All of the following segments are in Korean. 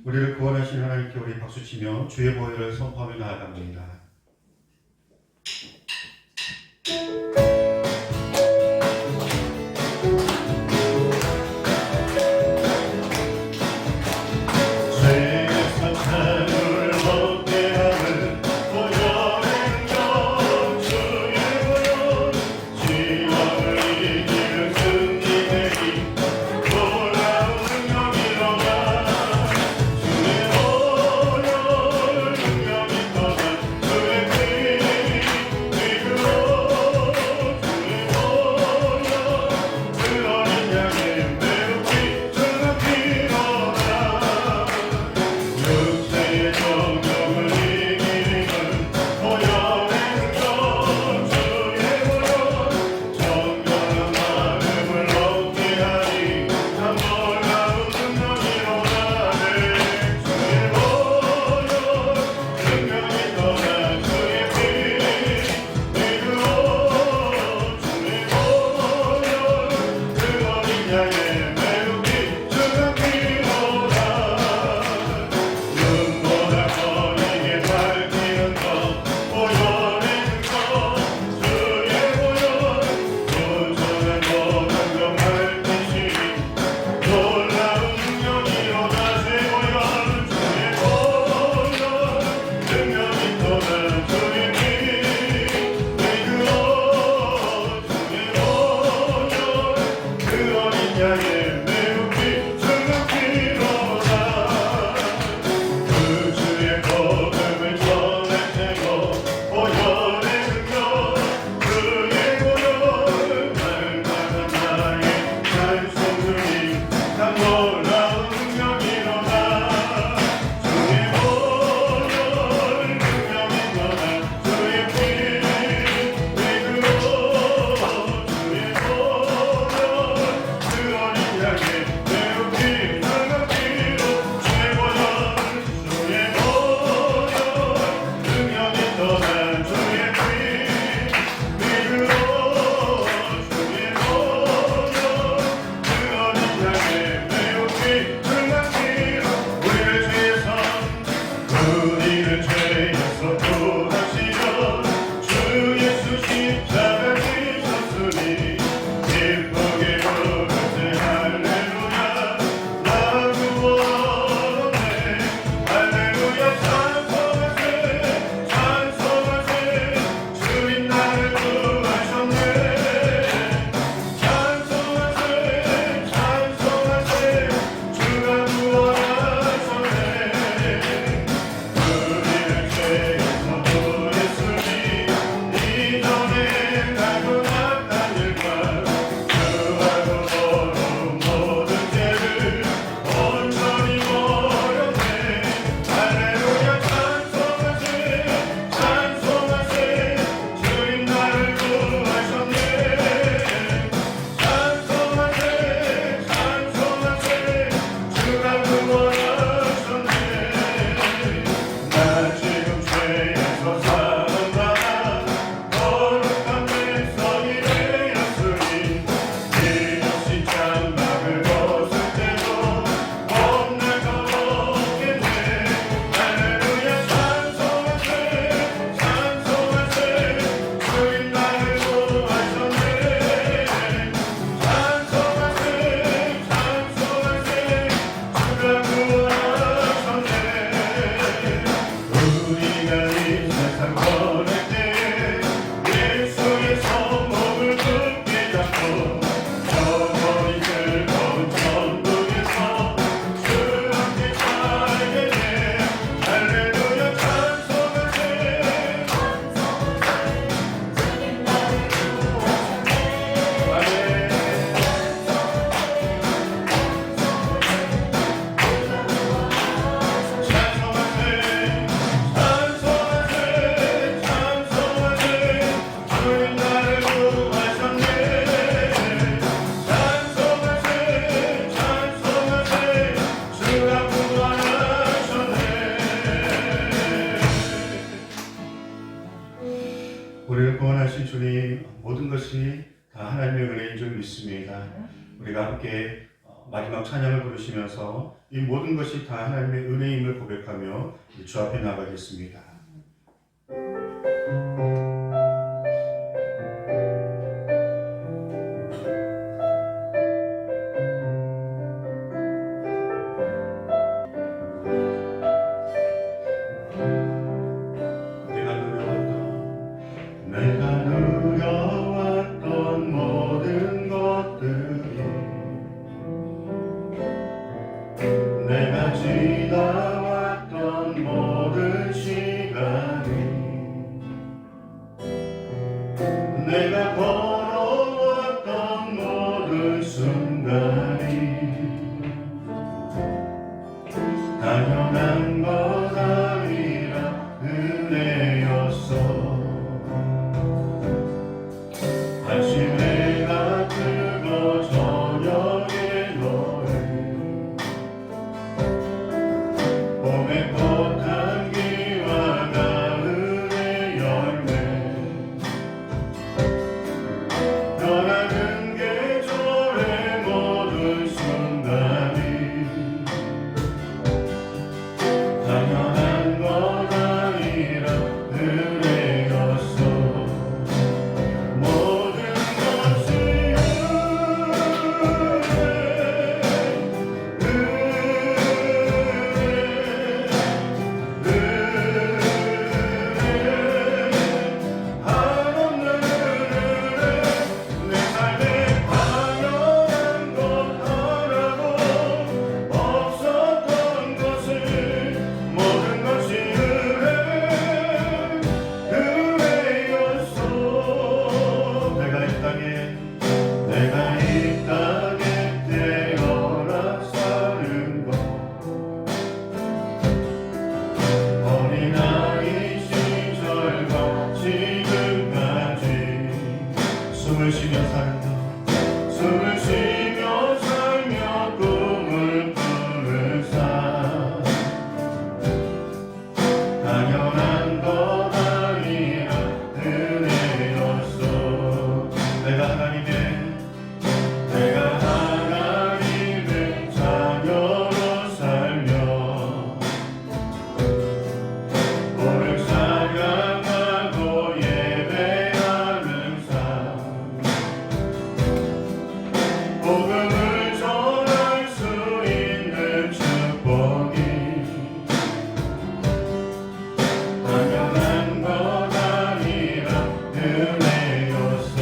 우리를 구원하신 하나님께 우리 박수치며 주의 보혈을 선포하며 나아갑니다. 우리를 구원하신 주님 모든 것이 다 하나님의 은혜인 줄 믿습니다. 우리가 함께 마지막 찬양을 부르시면서 이 모든 것이 다 하나님의 은혜임을 고백하며 주 앞에 나가겠습니다. 내가 누려왔던 모든 것들이 내가 지나왔던 모든 시간이 내가 걸어왔던 모든 순간이 당연한 것 아니라 은혜였어. 아침에가 뜨고 저녁에 너를 봄의 꽃향기와 가을의 열매 변하는 계절의 모든 순간이 당연한 것 아니라 은혜였어. 내가 이 땅에 태어나 사는 것 어린아이 시절과 지금까지 숨을 쉬며 살며 꿈을 꾸는 삶 당연한 것 아니라 은혜였어. 내가 하나님의 자녀로 살며 오늘 찬양하고 예배하는 삶 복음을 전할 수 있는 축복이 당연한 것 아니라 은혜였어.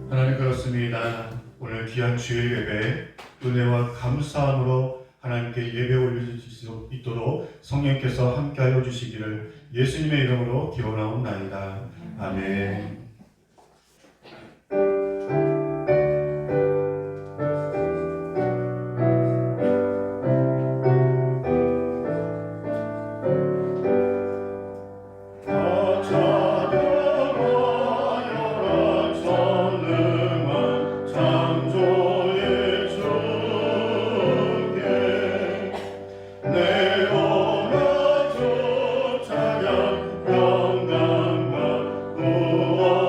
하나님 그렇습니다. 오늘 귀한 주일 예배 은혜와 감사함으로 하나님께 예배 올릴 수 있도록 성령께서 함께하여 주시기를 예수님의 이름으로 기원하옵나이다. 아멘. 영광과 구원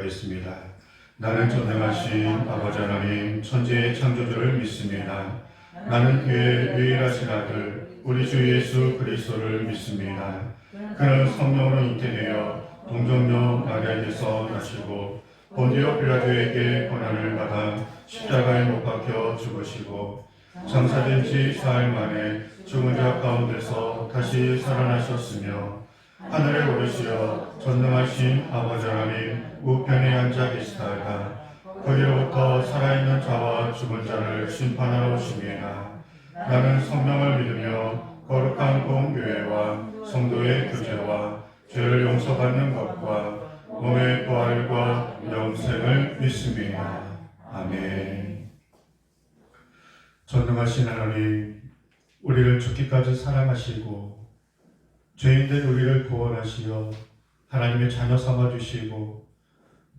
기도하겠습니다. 나는 전능하신 아버지 하나님 천지의 창조주를 믿습니다. 나는 그의 유일하신 아들 우리 주 예수 그리스도를 믿습니다. 그는 성령으로 잉태되어 동정녀 마리아에게서 나시고 본디오 빌라도에게 고난을 받아 십자가에 못 박혀 죽으시고 장사된 지 사흘 만에 죽은 자 가운데서 다시 살아나셨으며 하늘에 오르시어 전능하신 아버지 하나님 우편에 앉아 계시다가 거기로부터 살아있는 자와 죽은 자를 심판하러 오십니다. 나는 성령을 믿으며 거룩한 공교회와 성도의 교제와 죄를 용서받는 것과 몸의 부활과 영생을 믿습니다. 아멘. 전능하신 하나님, 우리를 죽기까지 사랑하시고 죄인된 우리를 구원하시어 하나님의 자녀 삼아주시고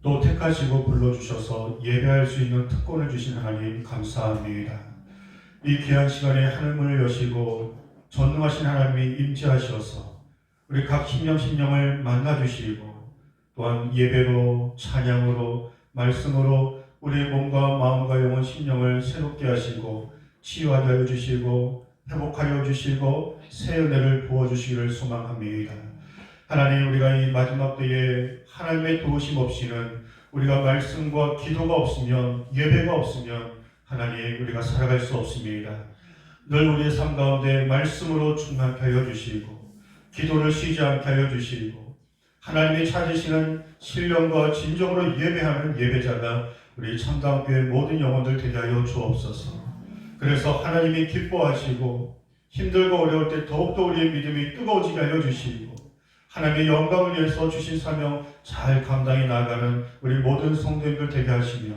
또 택하시고 불러주셔서 예배할 수 있는 특권을 주신 하나님 감사합니다. 이 귀한 시간에 하늘문을 여시고 전능하신 하나님이 임재하셔서 우리 각 심령을 만나주시고 또한 예배로 찬양으로 말씀으로 우리의 몸과 마음과 영혼 심령을 새롭게 하시고 치유하게 하여 주시고 회복하여 주시고 새 은혜를 부어주시기를 소망합니다. 하나님, 우리가 이 마지막 때에 하나님의 도우심 없이는 우리가 말씀과 기도가 없으면 예배가 없으면 하나님 우리가 살아갈 수 없습니다. 늘 우리의 삶 가운데 말씀으로 충만케 하여 주시고 기도를 쉬지 않게 하여 주시고 하나님이 찾으시는 신령과 진정으로 예배하는 예배자가 우리 참다운교회 모든 영혼들 되게 하여 주옵소서. 그래서 하나님이 기뻐하시고 힘들고 어려울 때 더욱더 우리의 믿음이 뜨거워지게 하여 주시고 하나님의 영광을 위해서 주신 사명 잘 감당해 나가는 우리 모든 성도님들 되게 하시며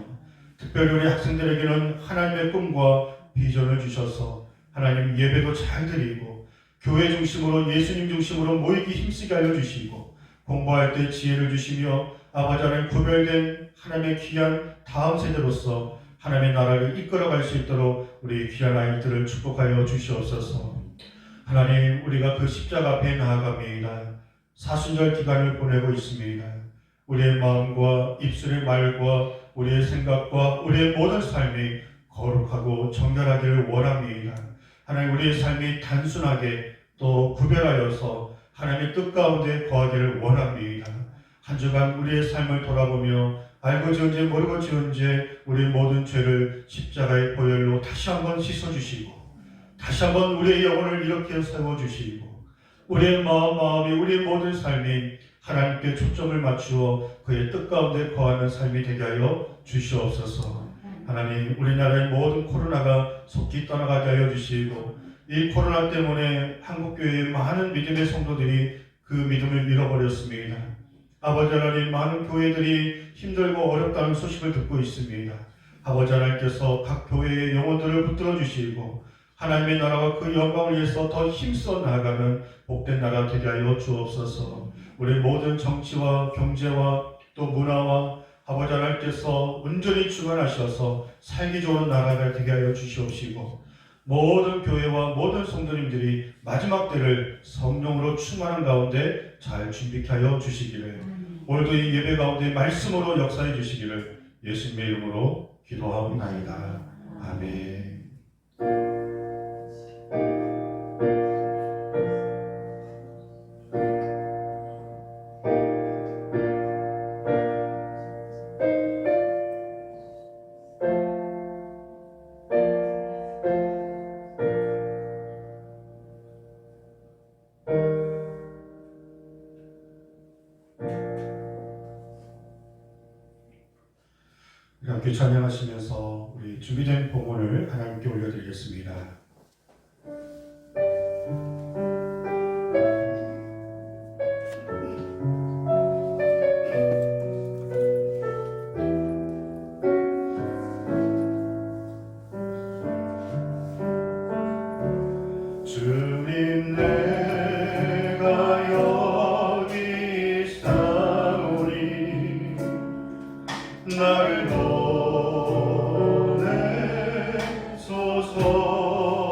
특별히 우리 학생들에게는 하나님의 꿈과 비전을 주셔서 하나님 예배도 잘 드리고 교회 중심으로 예수님 중심으로 모이기 힘쓰게 하여 주시고 공부할 때 지혜를 주시며 아버지 하나님 구별된 하나님의 귀한 다음 세대로서 하나님의 나라를 이끌어갈 수 있도록 우리 귀한 아이들을 축복하여 주시옵소서. 하나님, 우리가 그 십자가 앞에 나아갑니다. 사순절 기간을 보내고 있습니다. 우리의 마음과 입술의 말과 우리의 생각과 우리의 모든 삶이 거룩하고 정결하기를 원합니다. 하나님, 우리의 삶이 단순하게 또 구별하여서 하나님의 뜻 가운데 거하기를 원합니다. 한 주간 우리의 삶을 돌아보며 알고 지은 죄 모르고 지은 죄 우리 모든 죄를 십자가의 보혈로 다시 한번 씻어주시고 다시 한번 우리의 영혼을 이렇게 세워주시고 우리의 마음이 우리의 모든 삶이 하나님께 초점을 맞추어 그의 뜻 가운데 거하는 삶이 되게 하여 주시옵소서. 하나님, 우리나라의 모든 코로나가 속히 떠나가게 하여 주시고 이 코로나 때문에 한국교회의 많은 믿음의 성도들이 그 믿음을 잃어버렸습니다. 아버지 하나님, 많은 교회들이 힘들고 어렵다는 소식을 듣고 있습니다. 아버지 하나님께서 각 교회의 영혼들을 붙들어 주시고 하나님의 나라와 그 영광을 위해서 더 힘써 나아가는 복된 나라 되게 하여 주옵소서. 우리 모든 정치와 경제와 또 문화와 아버지 하나님께서 온전히 주관하셔서 살기 좋은 나라가 되게 하여 주시옵시고 모든 교회와 모든 성도님들이 마지막 때를 성령으로 충만한 가운데 잘 준비케 하여 주시기를 오늘도 이 예배 가운데 말씀으로 역사해 주시기를 예수님의 이름으로 기도하옵나이다. 아멘. 함께 찬양하시면서 우리 준비된 봉헌을 하나님께 올려드리겠습니다. 주님, 내가 여기 있사오니 나를 보내소서.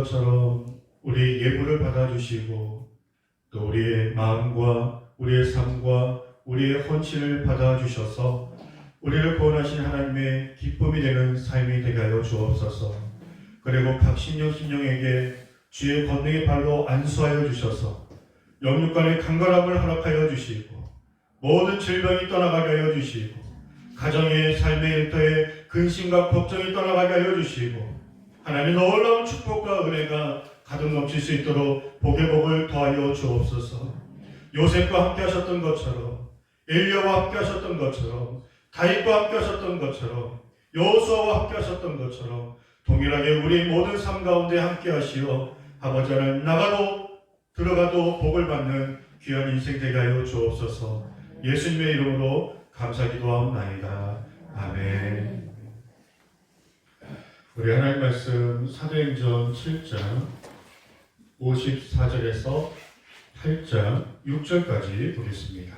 것처럼 우리 예물을 받아주시고 또 우리의 마음과 우리의 삶과 우리의 헌신을 받아주셔서 우리를 구원하신 하나님의 기쁨이 되는 삶이 되게 하여 주옵소서. 그리고 각 심령에게 주의 권능의 발로 안수하여 주셔서 영육간의 강건함을 허락하여 주시고 모든 질병이 떠나가게 하여 주시고 가정의 삶의 일터에 근심과 걱정이 떠나가게 하여 주시고 하나님의 놀라운 축복과 은혜가 가득 넘칠 수 있도록 복의 복을 더하여 주옵소서. 요셉과 함께 하셨던 것처럼 엘리야와 함께 하셨던 것처럼 다윗과 함께 하셨던 것처럼 여호수아와 함께 하셨던 것처럼 동일하게 우리 모든 삶 가운데 함께 하시어 아버지 하나님 나가도 들어가도 복을 받는 귀한 인생 되게 하여 주옵소서. 예수님의 이름으로 감사 기도하옵나이다. 아멘. 우리 하나님 말씀 사도행전 7장 54절에서 8장 6절까지 보겠습니다.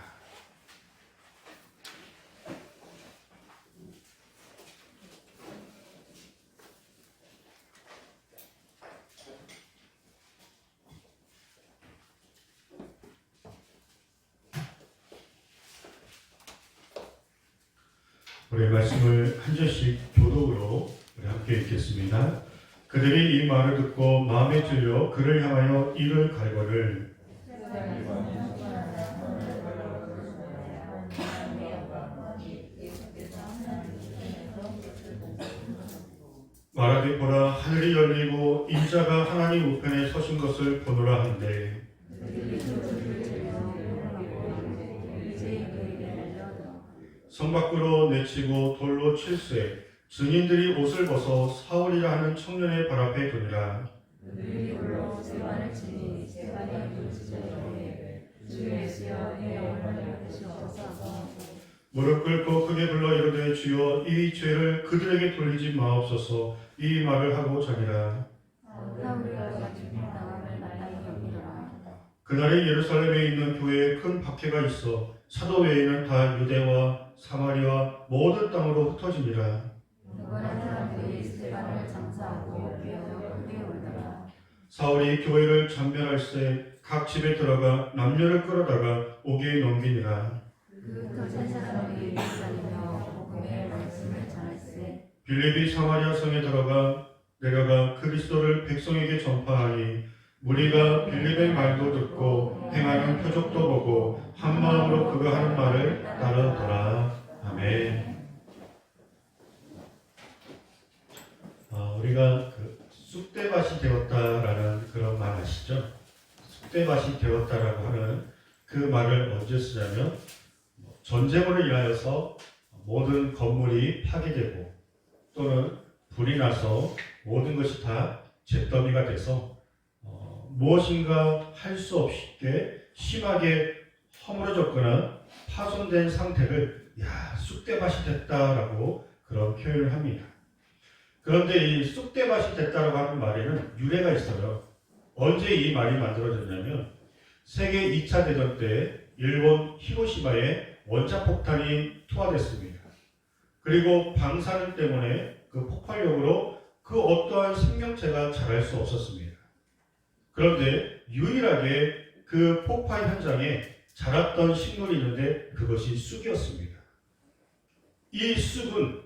우리 말씀을 한 절씩 교독으로 우리 함께 읽겠습니다. 그들이 이 말을 듣고 마음에 찔려 그를 향하여 이를 갈거를 말하되 보라 하늘이 열리고 인자가 하나님 우편에 서신 것을 보노라 하는데 성 밖으로 내치고 돌로 칠세 증인들이 옷을 벗어 사울이라 하는 청년의 발 앞에 두니라. 무릎 꿇고 크게 불러 이르되 주여 이 죄를 그들에게 돌리지 마옵소서. 이 말을 하고 자니라. 그날에 예루살렘에 있는 교회에 큰 박해가 있어 사도 외에는 다 유대와 사마리아 모든 땅으로 흩어지니라. 사울이 교회를 전멸할세 각 집에 들어가 남녀를 끌어다가 옥에 넘기니라. 빌립이 사마리아 성에 내려가 그리스도를 백성에게 전파하니 무리가 빌립의 말도 듣고 행하는 표적도 보고 한 마음으로 그가 하는 말을 따르더라. 아멘. 우리가 쑥대밭이 되었다라는 그런 말 아시죠? 쑥대밭이 되었다라고 하는 그 말을 언제 쓰냐면 전쟁으로 인하여서 모든 건물이 파괴되고 또는 불이 나서 모든 것이 다 잿더미가 돼서 무엇인가 할 수 없게 심하게 허물어졌거나 파손된 상태를 쑥대밭이 됐다라고 그런 표현을 합니다. 그런데 이 쑥대밭이 됐다라고 하는 말에는 유래가 있어요. 언제 이 말이 만들어졌냐면 세계 2차 대전 때 일본 히로시마에 원자폭탄이 투하됐습니다. 그리고 방사능 때문에 그 폭발력으로 그 어떠한 생명체가 자랄 수 없었습니다. 그런데 유일하게 그 폭발 현장에 자랐던 식물이 있는데 그것이 쑥이었습니다. 이 쑥은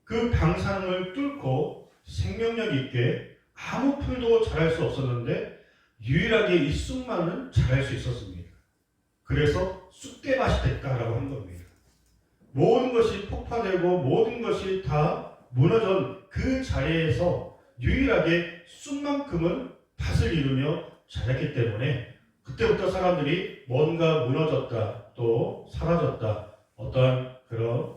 그 방사능을 뚫고 생명력 있게 아무 풀도 자랄 수 없었는데 유일하게 이 쑥만은 자랄 수 있었습니다. 그래서 쑥대밭이 됐다라고 한 겁니다. 모든 것이 폭파되고 모든 것이 다 무너진 그 자리에서 유일하게 쑥만큼은 밭을 이루며 자랐기 때문에 그때부터 사람들이 뭔가 무너졌다 또 사라졌다 어떠한 그런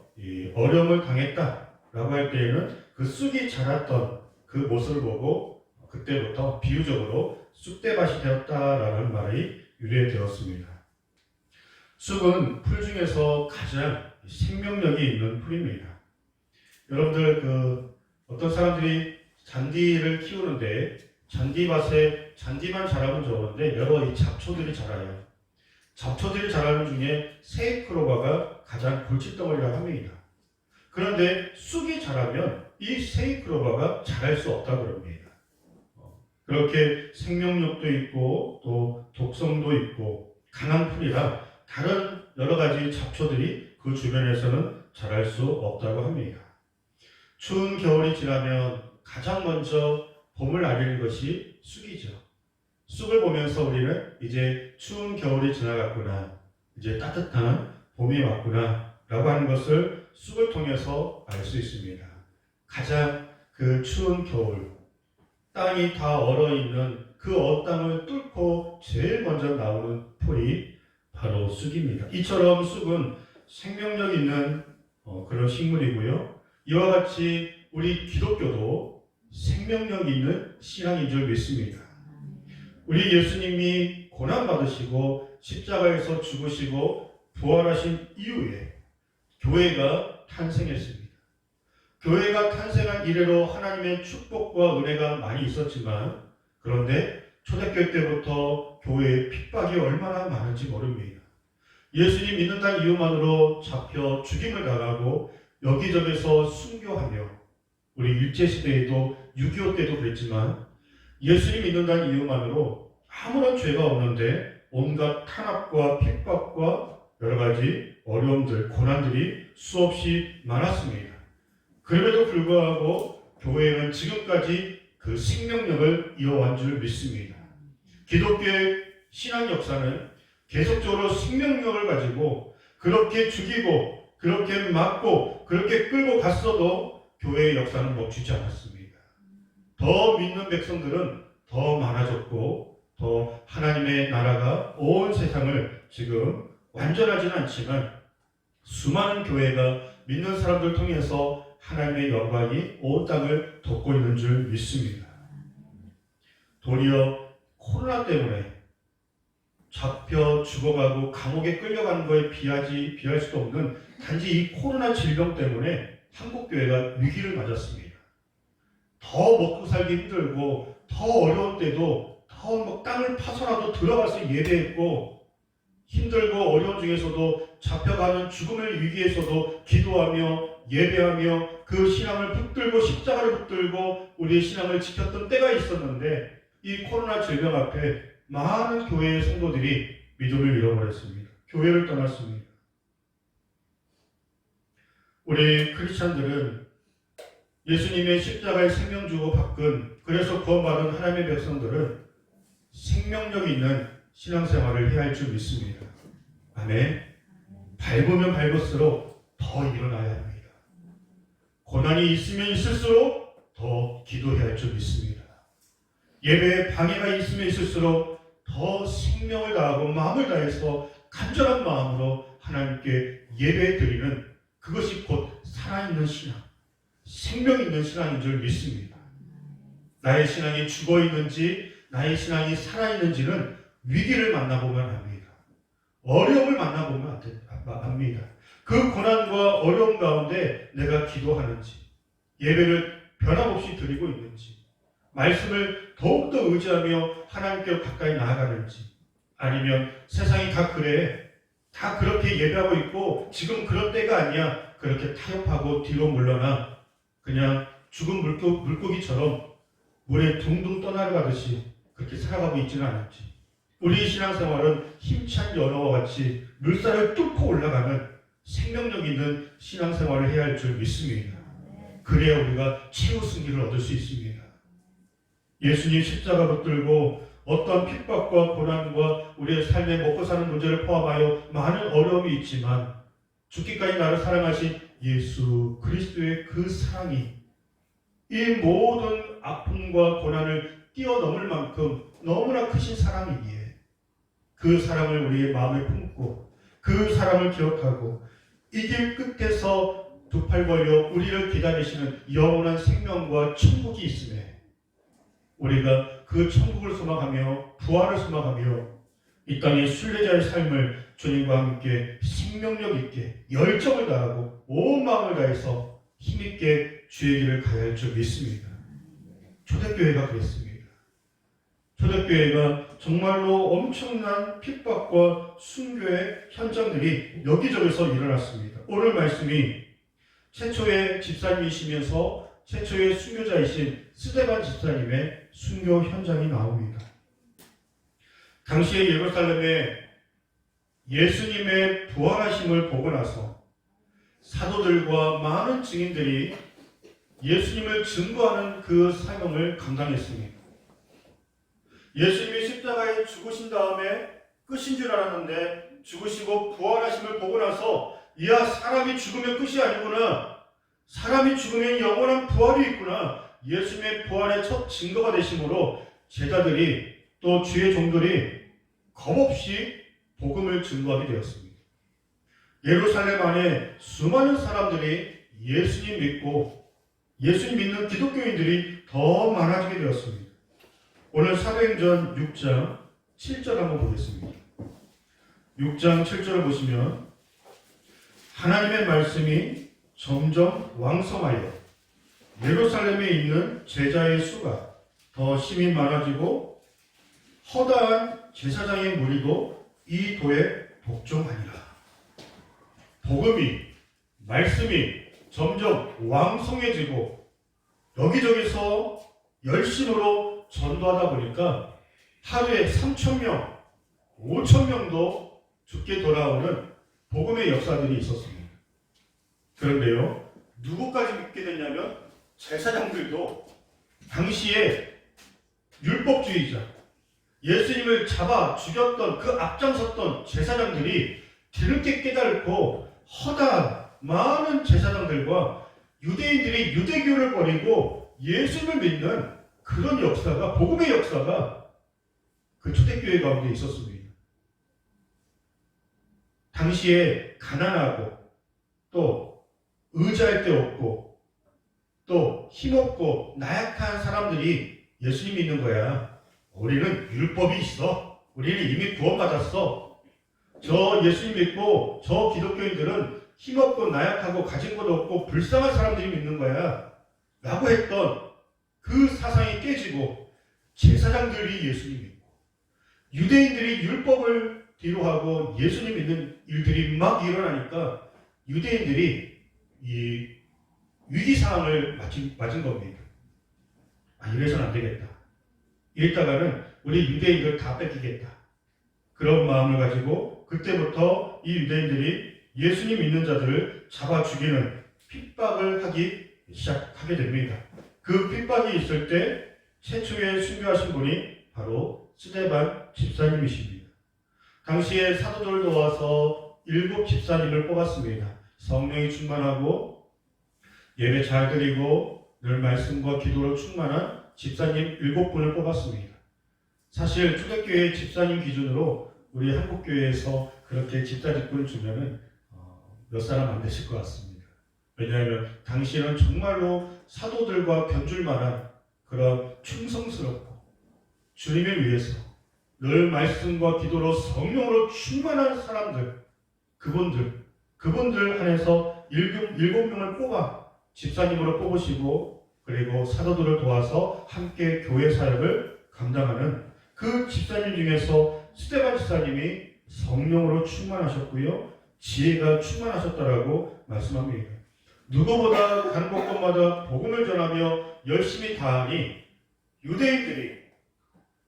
어려움을 당했다라고 할 때에는 그 쑥이 자랐던 그 모습을 보고 그때부터 비유적으로 쑥대밭이 되었다라는 말이 유래되었습니다. 쑥은 풀 중에서 가장 생명력이 있는 풀입니다. 여러분들 어떤 사람들이 잔디를 키우는데 잔디밭에 잔디만 자라면 좋은데 여러 이 잡초들이 자라요. 잡초들이 자라는 중에 세이크로바가 가장 골칫덩어리라고 합니다. 그런데 쑥이 자라면 이 세이크로바가 자랄 수 없다고 합니다. 그렇게 생명력도 있고 또 독성도 있고 강한 풀이라 다른 여러 가지 잡초들이 그 주변에서는 자랄 수 없다고 합니다. 추운 겨울이 지나면 가장 먼저 봄을 알리는 것이 쑥이죠. 쑥을 보면서 우리는 이제 추운 겨울이 지나갔구나, 이제 따뜻한 봄이 왔구나 라고 하는 것을 쑥을 통해서 알 수 있습니다. 가장 그 추운 겨울, 땅이 다 얼어있는 그 얼땅을 뚫고 제일 먼저 나오는 풀이 바로 쑥입니다. 이처럼 쑥은 생명력 있는 그런 식물이고요. 이와 같이 우리 기독교도 생명력 있는 신앙인 줄 믿습니다. 우리 예수님이 고난받으시고 십자가에서 죽으시고 부활하신 이후에 교회가 탄생했습니다. 교회가 탄생한 이래로 하나님의 축복과 은혜가 많이 있었지만, 그런데 초대교회 때부터 교회의 핍박이 얼마나 많은지 모릅니다. 예수님 믿는다는 이유만으로 잡혀 죽임을 당하고 여기저기서 순교하며, 우리 일제시대에도 6.25 때도 그랬지만 예수님 믿는다는 이유만으로 아무런 죄가 없는데 온갖 탄압과 핍박과 여러 가지 어려움들, 고난들이 수없이 많았습니다. 그럼에도 불구하고 교회는 지금까지 그 생명력을 이어온 줄 믿습니다. 기독교의 신앙 역사는 계속적으로 생명력을 가지고 그렇게 죽이고 그렇게 맞고 그렇게 끌고 갔어도 교회의 역사는 멈추지 않았습니다. 더 믿는 백성들은 더 많아졌고 더 하나님의 나라가 온 세상을 지금 완전하지는 않지만 수많은 교회가 믿는 사람들 통해서 하나님의 영광이 온 땅을 덮고 있는 줄 믿습니다. 도리어 코로나 때문에 잡혀 죽어가고 감옥에 끌려가는 거에 비할 수도 없는 단지 이 코로나 질병 때문에 한국교회가 위기를 맞았습니다. 더 먹고 살기 힘들고 더 어려운 때도 더 땅을 파서라도 들어가서 예배했고, 힘들고 어려운 중에서도 잡혀가는 죽음의 위기에서도 기도하며 예배하며 그 신앙을 붙들고 십자가를 붙들고 우리의 신앙을 지켰던 때가 있었는데, 이 코로나 질병 앞에 많은 교회의 성도들이 믿음을 잃어버렸습니다. 교회를 떠났습니다. 우리 크리스찬들은 예수님의 십자가에 생명 주고 바꾼, 그래서 구원받은 하나님의 백성들은 생명력 있는 신앙생활을 해야 할 줄 믿습니다. 아멘. 밟으면 밟을수록 더 일어나야 합니다. 고난이 있으면 있을수록 더 기도해야 할 줄 믿습니다. 예배에 방해가 있으면 있을수록 더 생명을 다하고 마음을 다해서 간절한 마음으로 하나님께 예배 드리는, 그것이 곧 살아있는 신앙, 생명 있는 신앙인 줄 믿습니다. 나의 신앙이 죽어있는지 나의 신앙이 살아있는지는 위기를 만나보면 압니다. 어려움을 만나보면 압니다. 그 고난과 어려움 가운데 내가 기도하는지, 예배를 변함없이 드리고 있는지, 말씀을 더욱더 의지하며 하나님께로 가까이 나아가는지, 아니면 세상이 다 그래, 다 그렇게 예배하고 있고 지금 그런 때가 아니야, 그렇게 타협하고 뒤로 물러나 그냥 죽은 물고기처럼 물에 둥둥 떠나가듯이 그렇게 살아가고 있지는 않을지, 우리의 신앙생활은 힘찬 연어와 같이 물살을 뚫고 올라가는 생명력 있는 신앙생활을 해야 할 줄 믿습니다. 그래야 우리가 최후 승리를 얻을 수 있습니다. 예수님 십자가 붙들고 어떤 핍박과 고난과 우리의 삶에 먹고 사는 문제를 포함하여 많은 어려움이 있지만, 죽기까지 나를 사랑하신 예수 그리스도의 그 사랑이 이 모든 아픔과 고난을 뛰어넘을 만큼 너무나 크신 사랑이기에 그 사랑을 우리의 마음에 품고 그 사랑을 기억하고 이 길 끝에서 두 팔 벌려 우리를 기다리시는 영원한 생명과 천국이 있음에 우리가 그 천국을 소망하며 부활을 소망하며 이 땅의 순례자의 삶을 주님과 함께 생명력 있게 열정을 다하고 온 마음을 다해서 힘있게 주의 길을 가야 할 줄 믿습니다. 초대교회가 그랬습니다. 초대교회가 정말로 엄청난 핍박과 순교의 현장들이 여기저기서 일어났습니다. 오늘 말씀이 최초의 집사님이시면서 최초의 순교자이신 스데반 집사님의 순교 현장이 나옵니다. 당시에 예루살렘에 예수님의 부활하심을 보고 나서 사도들과 많은 증인들이 예수님을 증거하는 그 사명을 감당했습니다. 예수님이 십자가에 죽으신 다음에 끝인 줄 알았는데 죽으시고 부활하심을 보고 나서 이야, 사람이 죽으면 끝이 아니구나, 사람이 죽으면 영원한 부활이 있구나, 예수님의 부활의 첫 증거가 되심으로 제자들이 또 주의 종들이 겁없이 복음을 증거하게 되었습니다. 예루살렘 안에 수많은 사람들이 예수님 믿고 예수님 믿는 기독교인들이 더 많아지게 되었습니다. 오늘 사도행전 6장 7절 한번 보겠습니다. 6장 7절을 보시면 하나님의 말씀이 점점 왕성하여 예루살렘에 있는 제자의 수가 더 심히 많아지고 허다한 제사장의 무리도 이 도에 복종하니라. 복음이, 말씀이 점점 왕성해지고 여기저기서 열심으로 전도하다 보니까 하루에 3,000명, 5,000명도 죽게 돌아오는 복음의 역사들이 있었습니다. 그런데요, 누구까지 믿게 됐냐면 제사장들도 당시에 율법주의자, 예수님을 잡아 죽였던 그 앞장섰던 제사장들이 뒤늦게 깨달고 허다한 많은 제사장들과 유대인들이 유대교를 버리고 예수님을 믿는 그런 역사가, 복음의 역사가 그 초대교회 가운데 있었습니다. 당시에 가난하고 또 의지할 데 없고 또 힘없고 나약한 사람들이 예수님 믿는 거야. 우리는 율법이 있어. 우리는 이미 구원받았어. 저 예수님 믿고 저 기독교인들은 힘없고 나약하고 가진 것도 없고 불쌍한 사람들이 믿는 거야 라고 했던 그 사상이 깨지고 제사장들이 예수님 믿고 유대인들이 율법을 뒤로하고 예수님 믿는 일들이 막 일어나니까 유대인들이 이 위기상황을 맞은 겁니다. 이래서는 안 되겠다. 이랬다가는 우리 유대인들 다 뺏기겠다. 그런 마음을 가지고 그때부터 이 유대인들이 예수님 믿는 자들을 잡아 죽이는 핍박을 하기 시작하게 됩니다. 그 핍박이 있을 때 최초에 순교하신 분이 바로 스데반 집사님이십니다. 당시에 사도들 도와서 7 집사님을 뽑았습니다. 성령이 충만하고 예배 잘 드리고 늘 말씀과 기도로 충만한 집사님 7분을 뽑았습니다. 사실 초대교회 집사님 기준으로 우리 한국교회에서 그렇게 집사 직분을 주면은 몇 사람 안 되실 것 같습니다. 왜냐하면 당시에는 정말로 사도들과 견줄 만한 그런 충성스럽고 주님을 위해서 늘 말씀과 기도로 성령으로 충만한 사람들, 그분들 안에서 7명을 뽑아 집사님으로 뽑으시고 그리고 사도들을 도와서 함께 교회 사역을 감당하는 그 집사님 중에서 스데반 집사님이 성령으로 충만하셨고요, 지혜가 충만하셨다라고 말씀합니다. 누구보다 가는 곳곳마다 복음을 전하며 열심히 다하니 유대인들이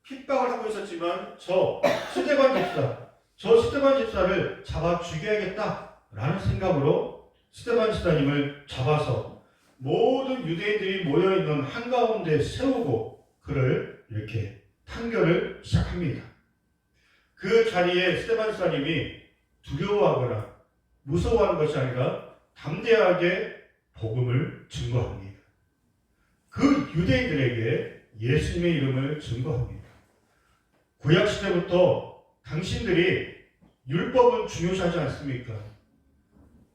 핍박을 하고 있었지만 저 스데반 집사를 잡아 죽여야겠다라는 생각으로 스데반 집사님을 잡아서 모든 유대인들이 모여있는 한가운데 세우고 그를 이렇게 판결을 시작합니다. 그 자리에 스데반 집사님이 두려워하거나 무서워하는 것이 아니라 담대하게 복음을 증거합니다. 그 유대인들에게 예수님의 이름을 증거합니다. 구약시대부터 당신들이 율법은 중요시하지 않습니까?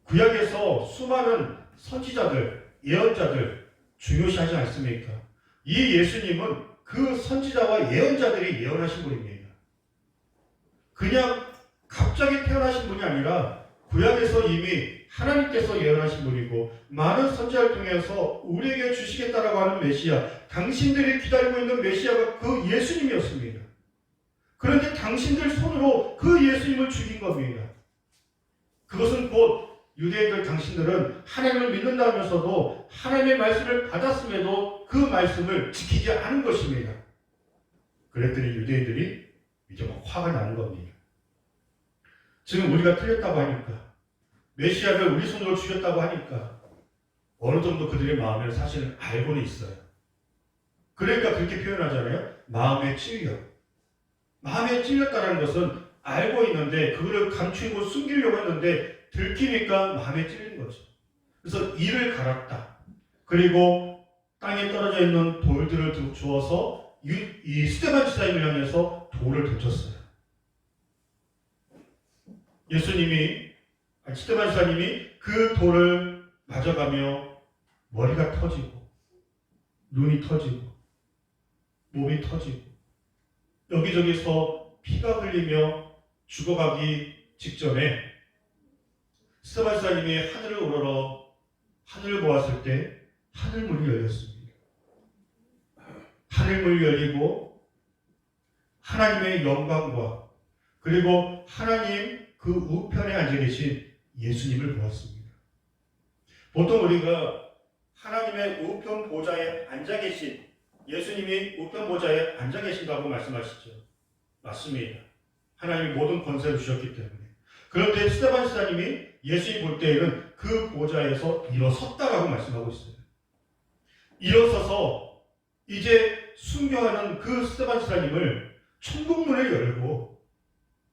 구약에서 수많은 선지자들, 예언자들 중요시하지 않습니까? 이 예수님은 그 선지자와 예언자들이 예언하신 분입니다. 그냥 갑자기 태어나신 분이 아니라 구약에서 이미 하나님께서 예언하신 분이고 많은 선지자를 통해서 우리에게 주시겠다라고 하는 메시아, 당신들이 기다리고 있는 메시아가 그 예수님이었습니다. 그런데 당신들 손으로 그 예수님을 죽인 겁니다. 그것은 곧 유대인들 당신들은 하나님을 믿는다면서도 하나님의 말씀을 받았음에도 그 말씀을 지키지 않은 것입니다. 그랬더니 유대인들이 이제 막 화가 나는 겁니다. 지금 우리가 틀렸다고 하니까, 메시아를 우리 손으로 주셨다고 하니까 어느 정도 그들의 마음에는 사실은 알고는 있어요. 그러니까 그렇게 표현하잖아요. 마음에 찔려. 마음에 찔렸다는 것은 알고 있는데 그거를 감추고 숨기려고 했는데 들키니까 마음에 찔린 거죠. 그래서 이를 갈았다. 그리고 땅에 떨어져 있는 돌들을 주어서 이 스데반 지사님을 향해서 돌을 던졌어요. 스데반 지사님이 그 돌을 맞아가며 머리가 터지고 눈이 터지고 몸이 터지고 여기저기서 피가 흘리며 죽어가기 직전에 스데반 지사님이 하늘을 우러러 하늘을 보았을 때 하늘문이 열렸습니다. 하늘문이 열리고 하나님의 영광과 그리고 하나님 그 우편에 앉아 계신 예수님을 보았습니다. 보통 우리가 하나님의 우편 보좌에 앉아 계신 예수님이 우편 보좌에 앉아 계신다고 말씀하시죠. 맞습니다. 하나님이 모든 권세를 주셨기 때문에. 그런데 스데반 지사님이 예수님 볼 때에는 그 보좌에서 일어섰다라고 말씀하고 있어요. 일어서서 이제 순교하는 그 스데반 지사님을 천국문을 열고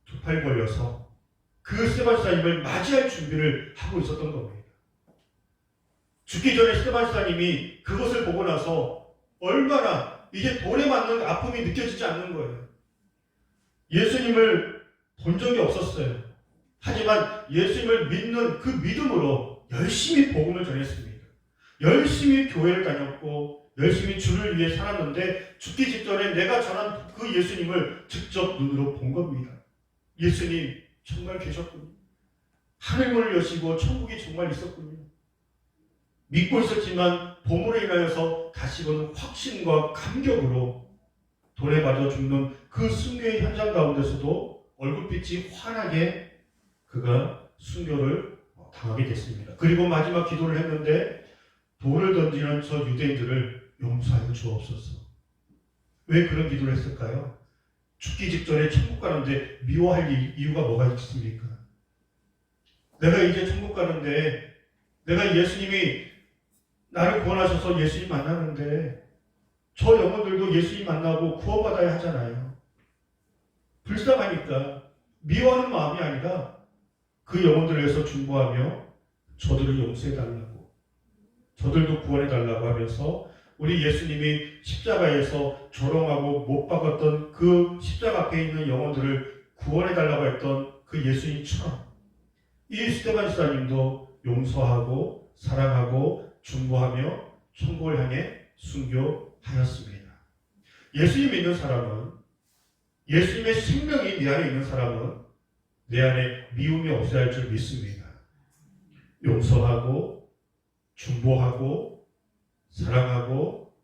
두 팔 벌려서 그 스데반 지사님을 맞이할 준비를 하고 있었던 겁니다. 죽기 전에 스데반 지사님이 그것을 보고 나서 얼마나 이제 돌에 맞는 아픔이 느껴지지 않는 거예요. 예수님을 본 적이 없었어요. 하지만 예수님을 믿는 그 믿음으로 열심히 복음을 전했습니다. 열심히 교회를 다녔고 열심히 주를 위해 살았는데 죽기 직전에 내가 전한 그 예수님을 직접 눈으로 본 겁니다. 예수님 정말 계셨군요. 하늘문을 여시고 천국이 정말 있었군요. 믿고 있었지만 봄으로 인하여서 다시금 확신과 감격으로 돌에 맞아 죽는 그 순교의 현장 가운데서도 얼굴빛이 환하게 그가 순교를 당하게 됐습니다. 그리고 마지막 기도를 했는데 돌을 던지는 저 유대인들을 용서하여 주옵소서. 왜 그런 기도를 했을까요? 죽기 직전에 천국 가는데 미워할 이유가 뭐가 있습니까? 내가 이제 천국 가는데 내가 예수님이 나를 구원하셔서 예수님 만나는데 저 영혼들도 예수님 만나고 구원받아야 하잖아요. 불쌍하니까 미워하는 마음이 아니라 그 영혼들을 위해서 중보하며 저들을 용서해달라고 저들도 구원해달라고 하면서 우리 예수님이 십자가에서 조롱하고 못 박았던 그 십자가 앞에 있는 영혼들을 구원해달라고 했던 그 예수님처럼 이 스데반 지사님도 용서하고 사랑하고 중보하며 천국을 향해 순교하였습니다. 예수님 믿는 사람은 예수님의 생명이 내 안에 있는 사람은 내 안에 미움이 없어야 할 줄 믿습니다. 용서하고 중보하고 사랑하고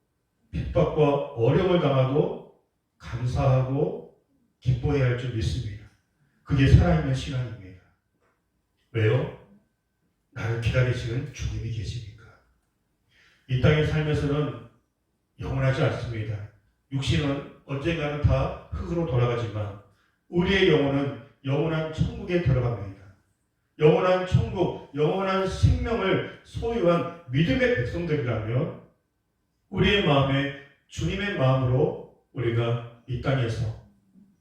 핍박과 어려움을 당하도 감사하고 기뻐해야 할 줄 믿습니다. 그게 살아있는 신앙입니다. 왜요? 나를 기다리시는 주님이 계시니까. 이 땅의 삶에서는 영원하지 않습니다. 육신은 언젠가는 다 흙으로 돌아가지만 우리의 영혼은 영원한 천국에 들어갑니다. 영원한 천국, 영원한 생명을 소유한 믿음의 백성들이라면 우리의 마음에 주님의 마음으로 우리가 이 땅에서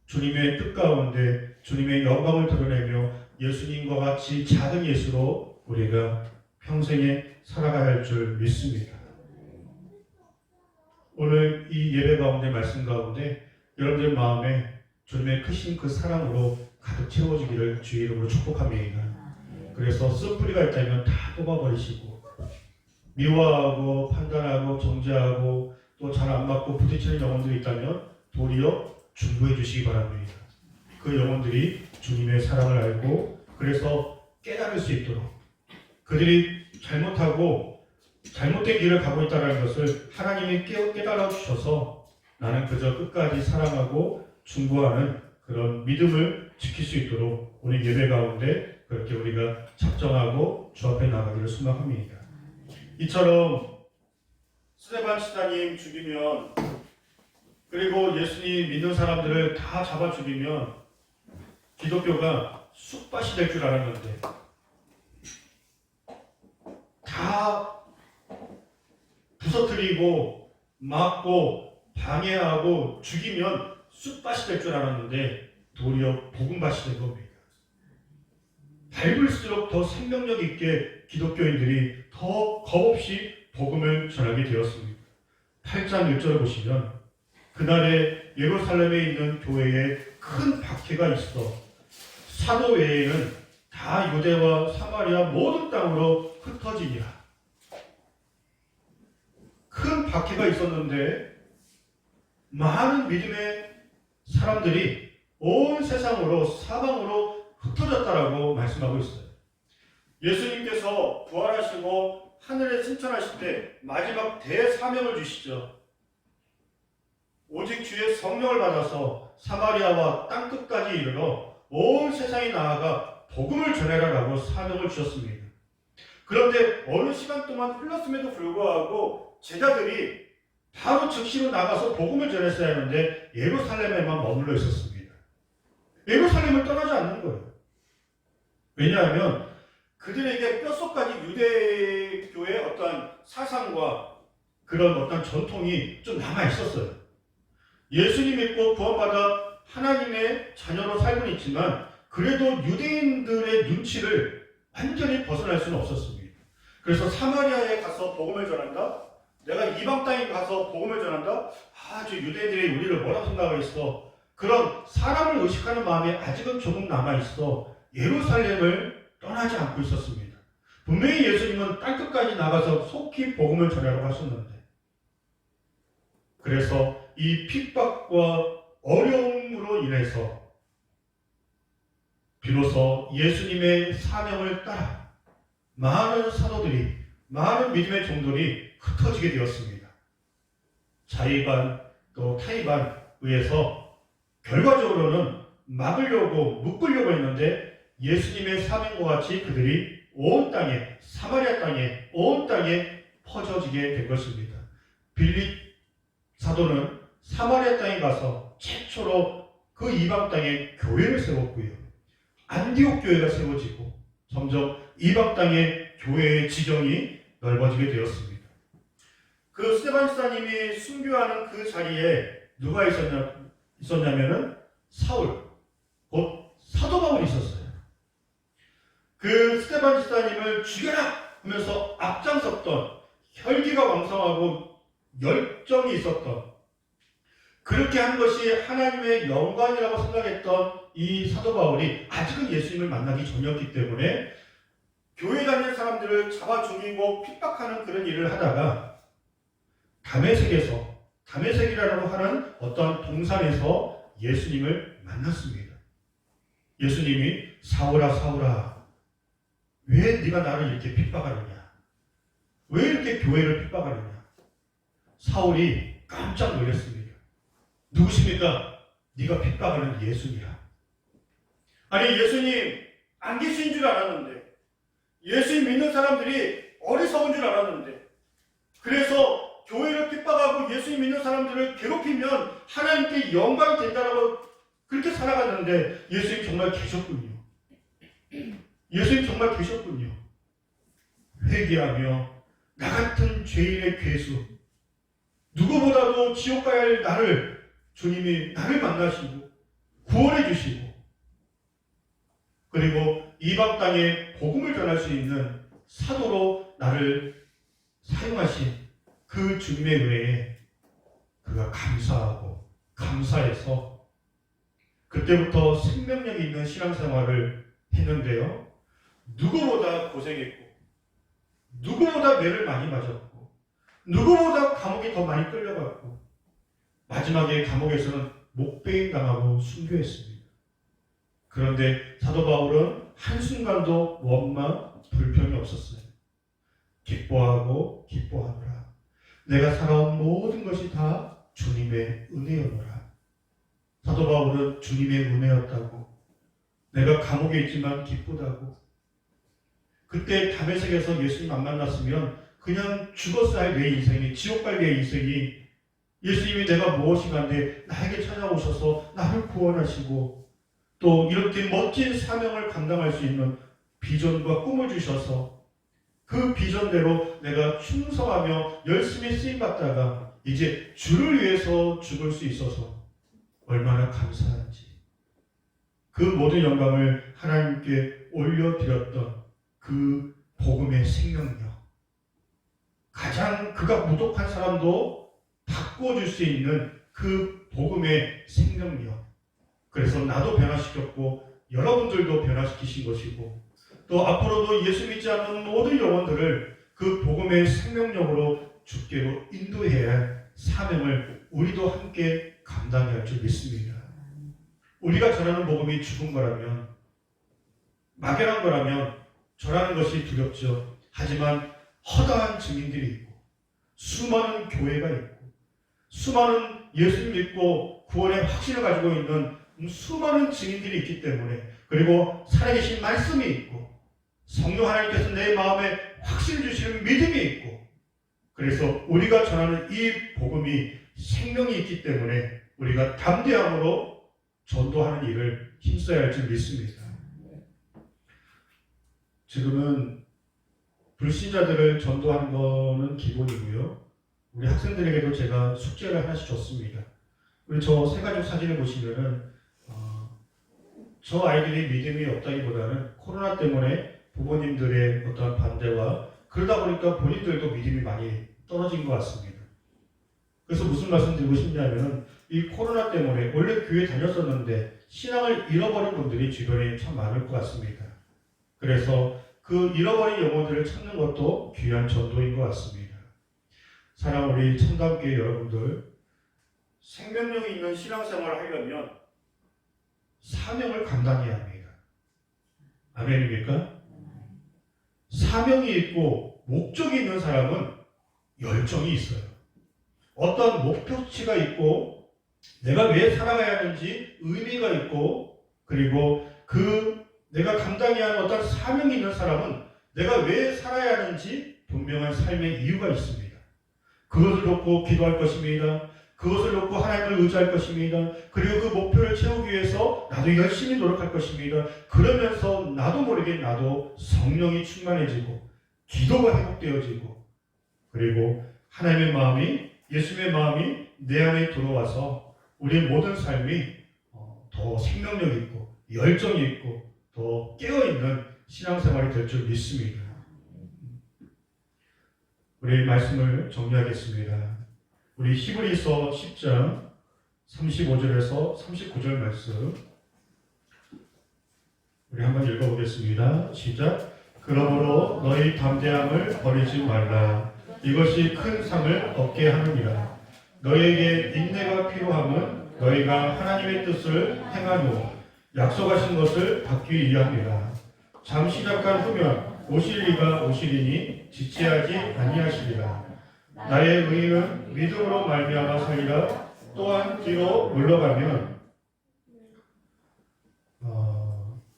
주님의 뜻 가운데 주님의 영광을 드러내며 예수님과 같이 작은 예수로 우리가 평생에 살아가야 할 줄 믿습니다. 오늘 이 예배 가운데 말씀 가운데 여러분들 마음에 주님의 크신 그 사랑으로 가득 채워지기를 주의 이름으로 축복합니다. 그래서 쓴뿌리가 있다면 다 뽑아버리시고 미워하고 판단하고 정죄하고 또 잘 안 맞고 부딪히는 영혼들이 있다면 도리어 중보해 주시기 바랍니다. 그 영혼들이 주님의 사랑을 알고 그래서 깨달을 수 있도록 그들이 잘못하고 잘못된 길을 가고 있다는 것을 하나님이 깨달아 주셔서 나는 그저 끝까지 사랑하고 중보하는 그런 믿음을 지킬 수 있도록 오늘 예배 가운데 그렇게 우리가 작정하고 주 앞에 나가기를 소망합니다. 이처럼 스데반 집사님 죽이면, 그리고 예수님 믿는 사람들을 다 잡아 죽이면 기독교가 쑥밭이 될 줄 알았는데, 다 부서뜨리고 막고 방해하고 죽이면 쑥밭이 될 줄 알았는데 도리어 복음밭이 된 겁니다. 밟을수록 더 생명력 있게 기독교인들이 더 겁없이 복음을 전하게 되었습니다. 8장 1절을 보시면 그날에 예루살렘에 있는 교회에 큰 박해가 있어 사도 외에는 다 유대와 사마리아 모든 땅으로 흩어지니라. 큰 박해가 있었는데 많은 믿음의 사람들이 온 세상으로 사방으로 흩어졌다라고 말씀하고 있어요. 예수님께서 부활하시고 하늘에 승천하실 때 마지막 대사명을 주시죠. 오직 주의 성령을 받아서 사마리아와 땅끝까지 이르러 온 세상에 나아가 복음을 전해라라고 사명을 주셨습니다. 그런데 어느 시간 동안 흘렀음에도 불구하고 제자들이 바로 즉시로 나가서 복음을 전했어야 하는데 예루살렘에만 머물러 있었습니다. 예루살렘을 떠나지 않는 거예요. 왜냐하면 그들에게 뼛속까지 유대교의 어떠한 사상과 그런 어떤 전통이 좀 남아 있었어요. 예수님 믿고 구원받아 하나님의 자녀로 살고는 있지만 그래도 유대인들의 눈치를 완전히 벗어날 수는 없었습니다. 그래서 사마리아에 가서 복음을 전한다? 내가 이방 땅에 가서 복음을 전한다? 저 유대인들이 우리를 뭐라고 생각하겠어? 그런 사람을 의식하는 마음이 아직은 조금 남아있어 예루살렘을 떠나지 않고 있었습니다. 분명히 예수님은 땅끝까지 나가서 속히 복음을 전하라고 하셨는데, 그래서 이 핍박과 어려움으로 인해서 비로소 예수님의 사명을 따라 많은 사도들이, 많은 믿음의 종들이 흩어지게 되었습니다. 자의반 또 타의반 의해서 결과적으로는 막으려고 묶으려고 했는데 예수님의 사명과 같이 그들이 온 땅에, 사마리아 땅에, 온 땅에 퍼져지게 된 것입니다. 빌립 사도는 사마리아 땅에 가서 최초로 그 이방 땅에 교회를 세웠고요. 안디옥 교회가 세워지고 점점 이방 땅의 교회의 지경이 넓어지게 되었습니다. 그 스데반 집사님이 순교하는 그 자리에 누가 있었냐면은 사울, 곧 사도 바울이 있었어요. 그 스데반 집사님을 죽여라 하면서 앞장섰던, 혈기가 왕성하고 열정이 있었던, 그렇게 한 것이 하나님의 영광이라고 생각했던 이 사도 바울이 아직은 예수님을 만나기 전이었기 때문에 교회 다니는 사람들을 잡아 죽이고 핍박하는 그런 일을 하다가 다메섹이라고 하는 어떤 동산에서 예수님을 만났습니다. 예수님이 사울아 사울아 왜 네가 나를 이렇게 핍박하느냐? 왜 이렇게 교회를 핍박하느냐? 사울이 깜짝 놀랐습니다. 누구십니까? 네가 핍박하는 예수니라. 아니 예수님 안 계신 줄 알았는데, 예수님 믿는 사람들이 어리석은 줄 알았는데, 그래서 교회를 핍박하고 예수님 믿는 사람들을 괴롭히면 하나님께 영광이 된다라고 그렇게 살아갔는데 예수님 정말 계셨군요. 예수님 정말 계셨군요. 회개하며 나 같은 죄인의 괴수, 누구보다도 지옥 가야 할 나를 주님이 나를 만나시고 구원해 주시고, 그리고 이방 땅에 복음을 전할 수 있는 사도로 나를 사용하신 그 주님의 은혜에 그가 감사하고 감사해서 그때부터 생명력 있는 신앙생활을 했는데요. 누구보다 고생했고, 누구보다 매를 많이 맞았고, 누구보다 감옥에 더 많이 끌려갔고, 마지막에 감옥에서는 목베임 당하고 순교했습니다. 그런데 사도 바울은 한순간도 원망, 불평이 없었어요. 기뻐하고 기뻐하노라. 내가 살아온 모든 것이 다 주님의 은혜였노라. 사도 바울은 주님의 은혜였다고 내가 감옥에 있지만 기쁘다고. 그때 다메섹에서 예수님 안 만났으면 그냥 죽었어야 할 내 인생이, 지옥 갈 내 인생이, 예수님이 내가 무엇인가인데 나에게 찾아오셔서 나를 구원하시고 또 이렇게 멋진 사명을 감당할 수 있는 비전과 꿈을 주셔서 그 비전대로 내가 충성하며 열심히 쓰임받다가 이제 주를 위해서 죽을 수 있어서 얼마나 감사한지, 그 모든 영광을 하나님께 올려드렸던 그 복음의 생명력, 가장 그가 무독한 사람도 바꿔줄 수 있는 그 복음의 생명력, 그래서 나도 변화시켰고 여러분들도 변화시키신 것이고 또 앞으로도 예수 믿지 않는 모든 영혼들을 그 복음의 생명력으로 주께로 인도해야 할 사명을 우리도 함께 감당해야 할 줄 믿습니다. 우리가 전하는 복음이 죽은 거라면, 막연한 거라면 전하는 것이 두렵죠. 하지만 허다한 증인들이 있고 수많은 교회가 있고 수많은 예수님 믿고 구원의 확신을 가지고 있는 수많은 증인들이 있기 때문에, 그리고 살아계신 말씀이 있고 성령 하나님께서 내 마음에 확신을 주시는 믿음이 있고, 그래서 우리가 전하는 이 복음이 생명이 있기 때문에 우리가 담대함으로 전도하는 일을 힘써야 할 줄 믿습니다. 지금은 불신자들을 전도하는 거는 기본이고요. 우리 학생들에게도 제가 숙제를 하나씩 줬습니다. 우리 저 세 가족 사진을 보시면은 저 아이들이 믿음이 없다기보다는 코로나 때문에 부모님들의 어떤 반대와 그러다 보니까 본인들도 믿음이 많이 떨어진 것 같습니다. 그래서 무슨 말씀 드리고 싶냐면은 이 코로나 때문에 원래 교회 다녔었는데 신앙을 잃어버린 분들이 주변에 참 많을 것 같습니다. 그래서 그 잃어버린 영혼들을 찾는 것도 귀한 전도인 것 같습니다. 사랑하는 우리 청담교회 여러분들, 생명력이 있는 신앙생활을 하려면 사명을 감당해야 합니다. 아멘입니까? 사명이 있고 목적이 있는 사람은 열정이 있어요. 어떤 목표치가 있고 내가 왜 살아가야 하는지 의미가 있고, 그리고 그 내가 감당해야 하는 어떤 사명이 있는 사람은 내가 왜 살아야 하는지 분명한 삶의 이유가 있습니다. 그것을 놓고 기도할 것입니다. 그것을 놓고 하나님을 의지할 것입니다. 그리고 그 목표를 채우기 위해서 나도 열심히 노력할 것입니다. 그러면서 나도 모르게 나도 성령이 충만해지고 기도가 회복되어지고, 그리고 하나님의 마음이, 예수님의 마음이 내 안에 들어와서 우리의 모든 삶이 더 생명력 있고 열정이 있고 더 깨어있는 신앙생활이 될 줄 믿습니다. 우리 말씀을 정리하겠습니다. 우리 히브리서 10장 35절에서 39절 말씀 우리 한번 읽어보겠습니다. 시작. 그러므로 너희 담대함을 버리지 말라. 이것이 큰 상을 얻게 하느니라. 너희에게 인내가 필요함은 너희가 하나님의 뜻을 행한 후 약속하신 것을 받기 위함이라. 잠시 잠깐 후면 오실 이가 오시리니 지체하지 아니하시리라. 나의 의인은 믿음으로 말미암아 살리라. 또한 뒤로 물러가면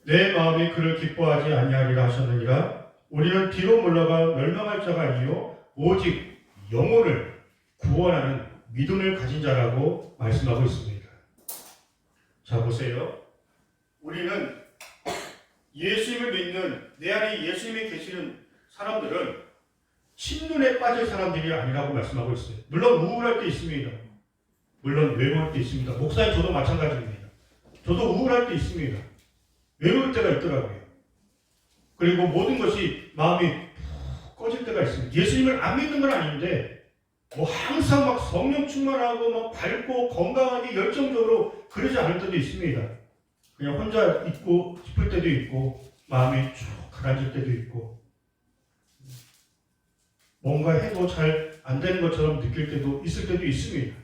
내 마음이 그를 기뻐하지 아니하리라 하셨느니라. 우리는 뒤로 물러가 멸망할 자가 아니요 오직 영혼을 구원하는 믿음을 가진 자라고 말씀하고 있습니다. 자, 보세요. 우리는 예수님을 믿는, 내 안에 예수님이 계시는 사람들은 침륜에 빠질 사람들이 아니라고 말씀하고 있어요. 물론 우울할 때 있습니다. 물론 외로울 때 있습니다. 목사님 저도 마찬가지입니다. 저도 우울할 때 있습니다. 외로울 때가 있더라고요. 그리고 모든 것이 마음이 푹 꺼질 때가 있습니다. 예수님을 안 믿는 건 아닌데 항상 막 성령 충만하고 막 밝고 건강하게 열정적으로 그러지 않을 때도 있습니다. 그냥 혼자 있고 싶을 때도 있고 마음이 쭉 가라앉을 때도 있고 뭔가 해도 잘 안 되는 것처럼 느낄 때도 있을 때도 있습니다.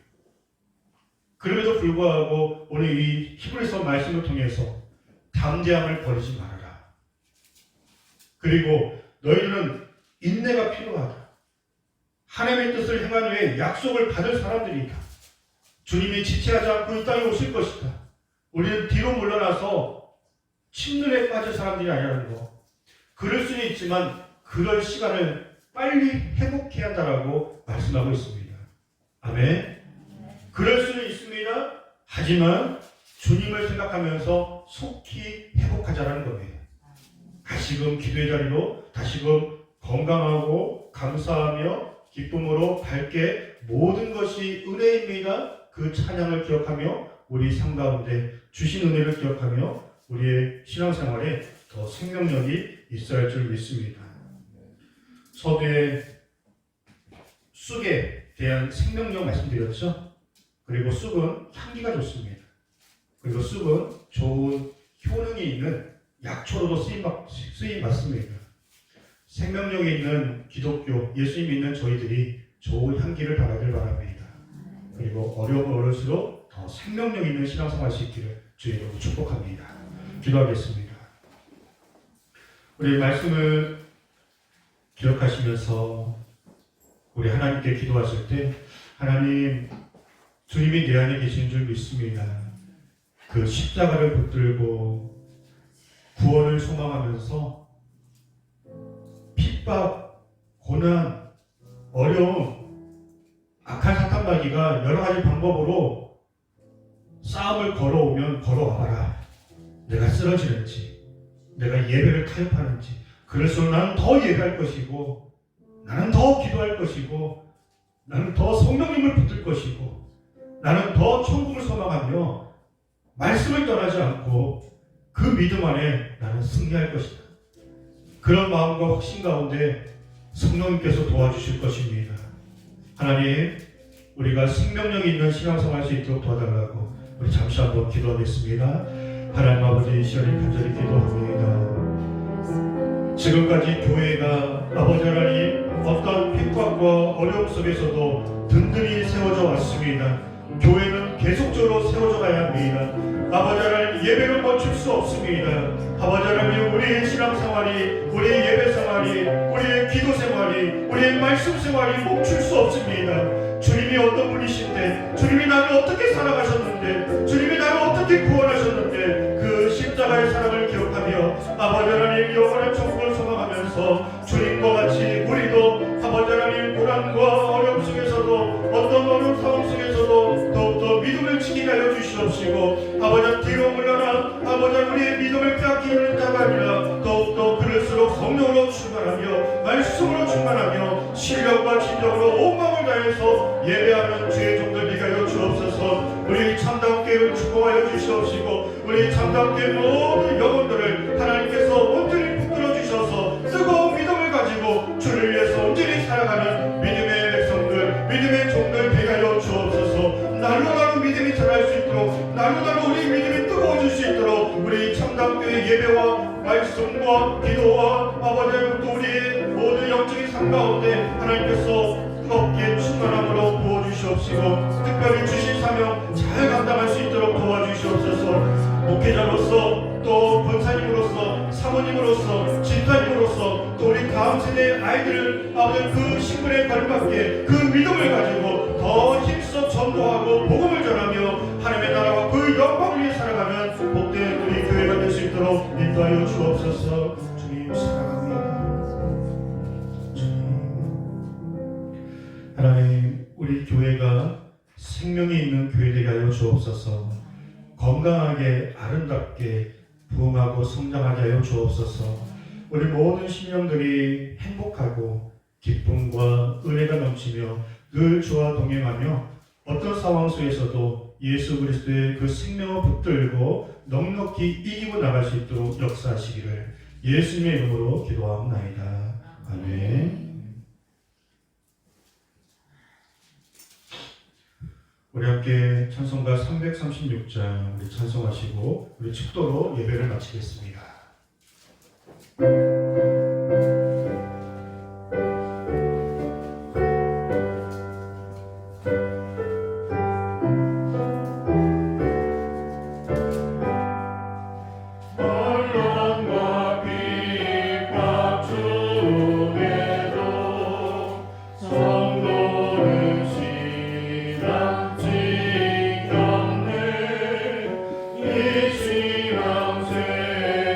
그럼에도 불구하고 오늘 이 히브리서 말씀을 통해서 담대함을 버리지 말아라. 그리고 너희는 인내가 필요하다. 하나님의 뜻을 행한 후에 약속을 받을 사람들이다. 주님이 지체하지 않고 이 땅에 오실 것이다. 우리는 뒤로 물러나서 침륜에 빠질 사람들이 아니라는 거. 그럴 수는 있지만 그럴 시간을 빨리 회복해야 한다라고 말씀하고 있습니다. 아멘. 그럴 수는 있습니다. 하지만 주님을 생각하면서 속히 회복하자라는 겁니다. 다시금 기도의 자리로 다시금 건강하고 감사하며 기쁨으로 밝게 모든 것이 은혜입니다. 그 찬양을 기억하며 우리 삶 가운데 주신 은혜를 기억하며 우리의 신앙생활에 더 생명력이 있어야 할 줄 믿습니다. 서두에 쑥에 대한 생명력 말씀드렸죠. 그리고 쑥은 향기가 좋습니다. 그리고 쑥은 좋은 효능이 있는 약초로도 쓰임 받습니다. 생명력이 있는 기독교, 예수님 믿는 저희들이 좋은 향기를 바라길 바랍니다. 그리고 어려울수록 더 생명력 있는 신앙생활 할 수 있기를 주의 이름으로 축복합니다. 기도하겠습니다. 우리 말씀을 기억하시면서 우리 하나님께 기도하실 때 하나님 주님이 내 안에 계신 줄 믿습니다. 그 십자가를 붙들고 구원을 소망하면서 핍박, 고난, 어려움, 악한 사탄마귀가 여러 가지 방법으로 싸움을 걸어오면 걸어와봐라. 내가 쓰러지는지, 내가 예배를 타협하는지, 그래서 나는 더 예배할 것이고, 나는 더 기도할 것이고, 나는 더 성령님을 붙들 것이고, 나는 더 천국을 소망하며 말씀을 떠나지 않고 그 믿음 안에 나는 승리할 것이다. 그런 마음과 확신 가운데 성령님께서 도와주실 것입니다. 하나님, 우리가 생명력 있는 신앙생활 할 수 있도록 도와달라고 우리 잠시 한번 기도하겠습니다. 하나님 아버지, 시간이 간절히 기도합니다. 지금까지 교회가 아버지 하나님 어떤 핍박과 어려움 속에서도 든든히 세워져 왔습니다. 교회는 계속적으로 세워져 가야 합니다. 아버지 하나님, 예배를 멈출 수 없습니다. 아버지 하나님, 우리의 신앙생활이, 우리의 예배생활이, 우리의 기도생활이, 우리의 말씀생활이 멈출 수 없습니다. 주님이 어떤 분이신데, 주님이 나를 어떻게 살아가셨는데, 주님이 나를 어떻게 구원하셨는데, 그 십자가의 사랑을 기억하며 아버지 하나님 영원한 천국을 소망하면서 주님과 같이 우리도 아버지 하나님 고난과 어려움 속에서도 어떤 어려운 상황 속에서도 더욱더 믿음을 지키게 하여 주시옵시고, 아버지 뒤로 물러나 아버지 우리의 믿음을 빼앗기는 자가 아니라 더욱더 그럴수록 성령으로 충만하며 말씀으로 충만하며 신령과 진정으로 온 마음을 다해서 예배하는 주의 종들 되게 하여 주옵소서. 우리 참다운 교회를 축복하여 주시옵시고, 우리 참다운 교회 모든 영혼들을 하나님께서 온전히 붙들어 주셔서 뜨거운 믿음을 가지고 주를 위해서 온전히 살아가는 믿음의 백성들, 믿음의 종들 되게 하여 주옵소서. 날로 믿음이 자랄 수 있도록, 날로 우리 믿음이 뜨거워질 수 있도록 우리 참담교회 예배와 말씀과 기도와 아버지 또 우리의 모든 영적인 삶 가운데 하나님께서 뜨겁게 충만함으로 부어주시옵시고, 특별히 주신 사명 잘 감당할 수 있도록 도와주시옵소서. 목회자로서 또 권사님으로서 사모님으로서 집사님으로서 또 우리 다음 세대의 아이들을 아버지 그 신분에 걸맞게 그 믿음을 가지고 더 힘써 전도하고 복음을 전하며 하나님의 나라와 그 영광을 위해 살아가는 복된 우리 교회가 될 수 있도록 인도하여 주옵소서. 주님 사랑합니다. 하나님, 우리 교회가 생명이 있는 교회 되게 하여 주옵소서. 건강하게 아름답게 부흥하고 성장하게 하여 주옵소서. 우리 모든 심령들이 행복하고 기쁨과 은혜가 넘치며 늘 주와 동행하며 어떤 상황 속에서도 예수 그리스도의 그 생명을 붙들고 넉넉히 이기고 나갈 수 있도록 역사하시기를 예수님의 이름으로 기도하옵나이다. 아멘. 우리 함께 찬송가 336장 우리 찬송하시고 우리 축도로 예배를 마치겠습니다. 이 신앙 새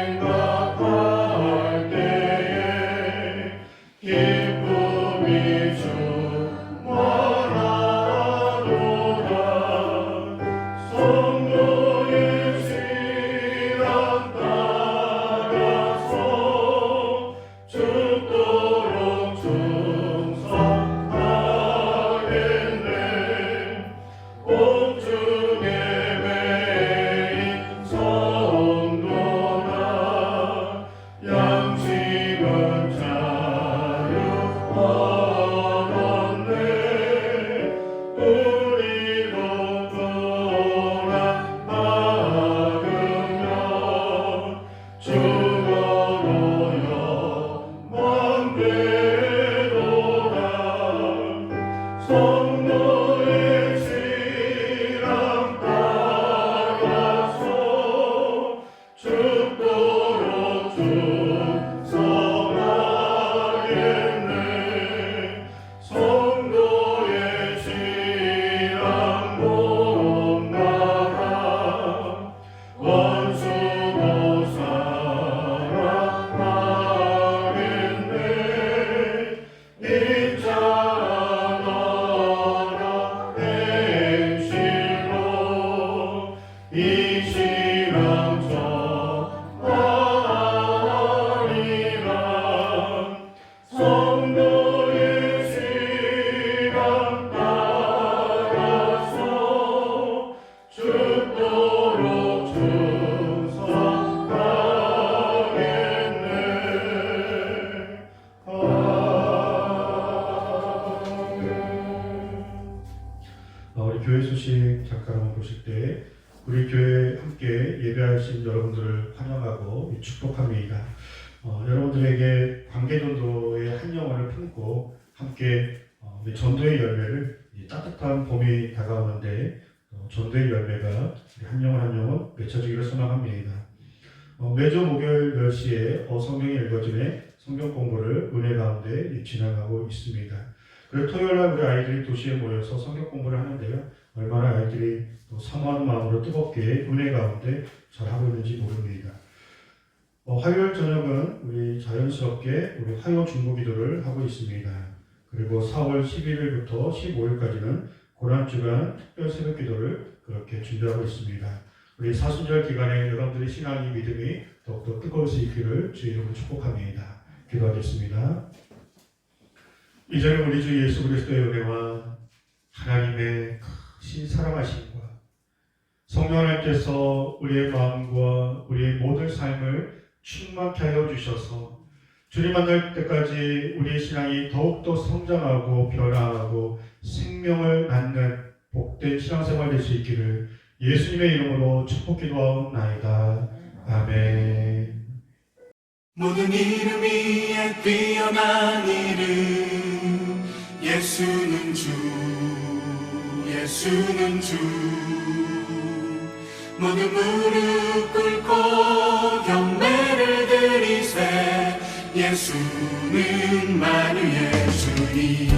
보실 때 우리 교회에 함께 예배하신 여러분들을 환영하고 축복합니다. 여러분들에게 관계전도의 한 영혼을 품고 함께 전도의 열매를 따뜻한 봄이 다가오는데 전도의 열매가 한 영혼 한 영혼 맺혀지기를 소망합니다. 매주 목요일 10시에 성경이 읽어짐의 성경 공부를 은혜 가운데 진행하고 있습니다. 그리고 토요일날 우리 아이들이 도시에 모여서 성경 공부를 하는데요. 얼마나 아이들이 사모하는 마음으로 뜨겁게 은혜 가운데 잘하고 있는지 모릅니다. 화요일 저녁은 우리 자연스럽게 우리 화요 중보 기도를 하고 있습니다. 그리고 4월 11일부터 15일까지는 고난주간 특별 새벽 기도를 그렇게 준비하고 있습니다. 우리 사순절 기간에 여러분들의 신앙이 믿음이 더욱더 뜨거울 수 있기를 주의 이름으로 축복합니다. 기도하겠습니다. 이제는 우리 주 예수 그리스도의 은혜와 하나님의 크신 사랑하심과 성령 하나님께서 우리의 마음과 우리의 모든 삶을 충만케 하여 주셔서 주님 만날 때까지 우리의 신앙이 더욱더 성장하고 변화하고 생명을 낳는 복된 신앙생활 될 수 있기를 예수님의 이름으로 축복 기도하옵나이다. 아멘. 모든 이름 위에 뛰어난 이름 예수는 주 예수는 주 모든 무릎 꿇고 경배를 드리세 예수는 만유의 주님